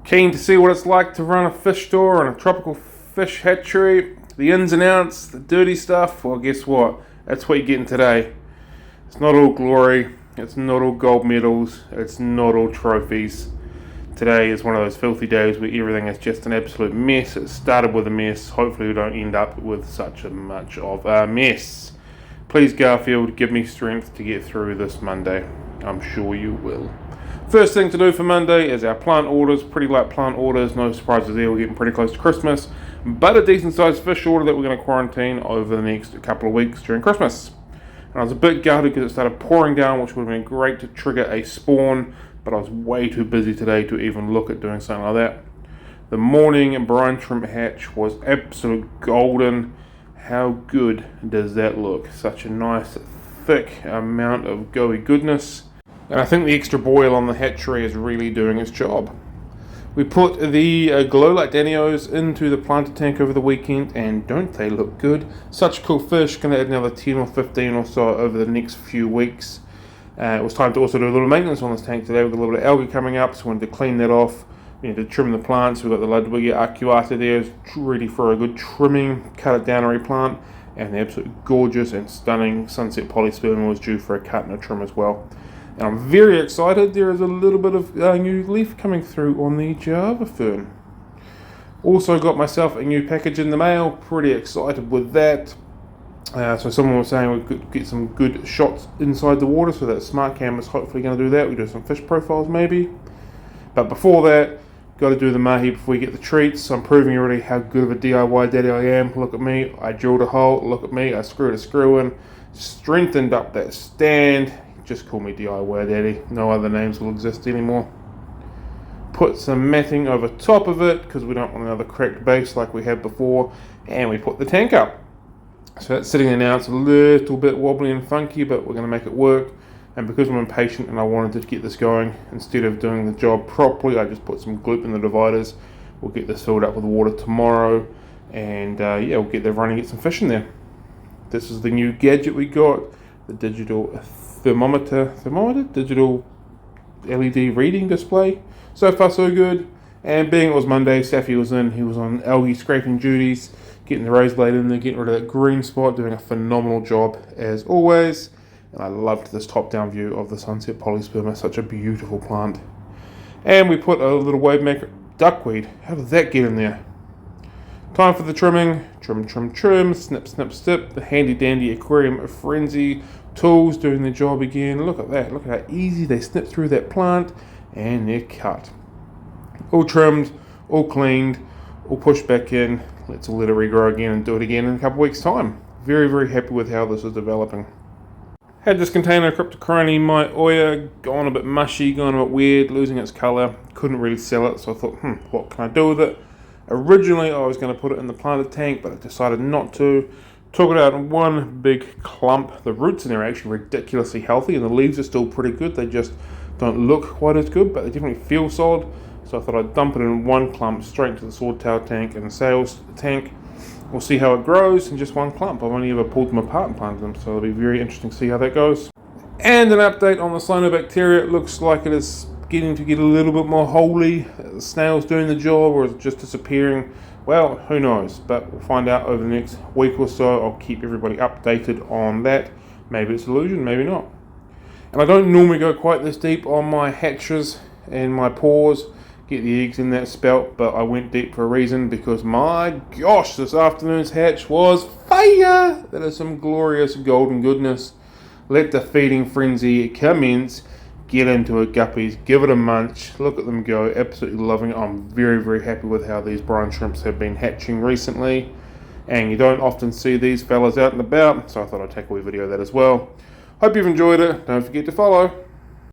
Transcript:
Keen to see what it's like to run a fish store and a tropical fish hatchery, the ins and outs, the dirty stuff? Well, guess what? That's what you're getting today. It's not all glory, it's not all gold medals, it's not all trophies. Today is one of those filthy days where everything is just an absolute mess. It started with a mess. Hopefully we don't end up with such much of a mess. Please, Garfield, give me strength to get through this Monday. I'm sure you will. First thing to do for Monday is our plant orders. Pretty light plant orders, no surprises there. We're getting pretty close to Christmas, but a decent sized fish order that we're going to quarantine over the next couple of weeks during Christmas. And I was a bit gutted because it started pouring down, which would have been great to trigger a spawn, but I was way too busy today to even look at doing something like that. The morning brine shrimp hatch was absolute golden. How good does that look? Such a nice thick amount of gooey goodness. And I think the extra boil on the hatchery is really doing its job. We put the glow light Danios into the planter tank over the weekend, and don't they look good? Such cool fish. Going to add another 10 or 15 or so over the next few weeks. It was time to also do a little maintenance on this tank today with a little bit of algae coming up, so we wanted to clean that off. We need to trim the plants. We've got the Ludwigia arcuata there, it's ready for a good trimming. Cut it down and replant, and the absolutely gorgeous and stunning sunset polysperma was due for a cut and a trim as well. And I'm very excited. There is a little bit of new leaf coming through on the Java fern. Also got myself a new package in the mail. Pretty excited with that. So someone was saying we could get some good shots inside the water, so that smart cam is hopefully going to do that. We do some fish profiles maybe. But before that, got to do the mahi before we get the treats. So I'm proving already how good of a DIY daddy I am. Look at me. I drilled a hole. Look at me. I screwed a screw in. Strengthened up that stand. Just call me DIY Daddy. No other names will exist anymore. Put some matting over top of it because we don't want another cracked base like we had before. And we put the tank up. So that's sitting there now. It's a little bit wobbly and funky, but we're going to make it work. And because I'm impatient and I wanted to get this going, instead of doing the job properly, I just put some gloop in the dividers. We'll get this filled up with water tomorrow. And yeah, we'll get that running, get some fish in there. This is the new gadget we got. The digital thermometer, digital LED reading display. So far so good. And being it was Monday, Safi was in. He was on algae scraping duties, getting the razor blade in there, getting rid of that green spot, doing a phenomenal job as always. And I loved this top-down view of the sunset polysperma, such a beautiful plant. And we put a little wave maker duckweed. How did that get in there? Time for the trimming. Trim, trim, trim. Snip, snip, snip. The handy dandy Aquarium Frenzy tools doing their job again. Look at that. Look at how easy they snip through that plant, and they're cut. All trimmed, all cleaned, all pushed back in. Let's let it regrow again and do it again in a couple of weeks' time. Very, very happy with how this is developing. Had this container crany, my Oya, gone a bit mushy, gone a bit weird, losing its colour. Couldn't really sell it, so I thought, what can I do with it? Originally, I was going to put it in the planter tank, but I decided not to. Took it out in one big clump. The roots in there are actually ridiculously healthy, and the leaves are still pretty good. They just don't look quite as good, but they definitely feel solid. So I thought I'd dump it in one clump straight into the swordtail tank and the sails tank. We'll see how it grows in just one clump. I've only ever pulled them apart and planted them, so it'll be very interesting to see how that goes. And an update on the cyanobacteria. It looks like it is getting to get a little bit more holy. The snail's doing the job, or is it just disappearing? Well, who knows, but we'll find out over the next week or so. I'll keep everybody updated on that. Maybe it's illusion, maybe not. And I don't normally go quite this deep on my hatches and my paws, get the eggs in that spout, but I went deep for a reason, because my gosh, this afternoon's hatch was fire! That is some glorious golden goodness. Let the feeding frenzy commence. Get into it, Guppies. Give it a munch. Look at them go. Absolutely loving it. I'm very, very happy with how these brine shrimps have been hatching recently. And you don't often see these fellas out and about, so I thought I'd take a wee video of that as well. Hope you've enjoyed it. Don't forget to follow.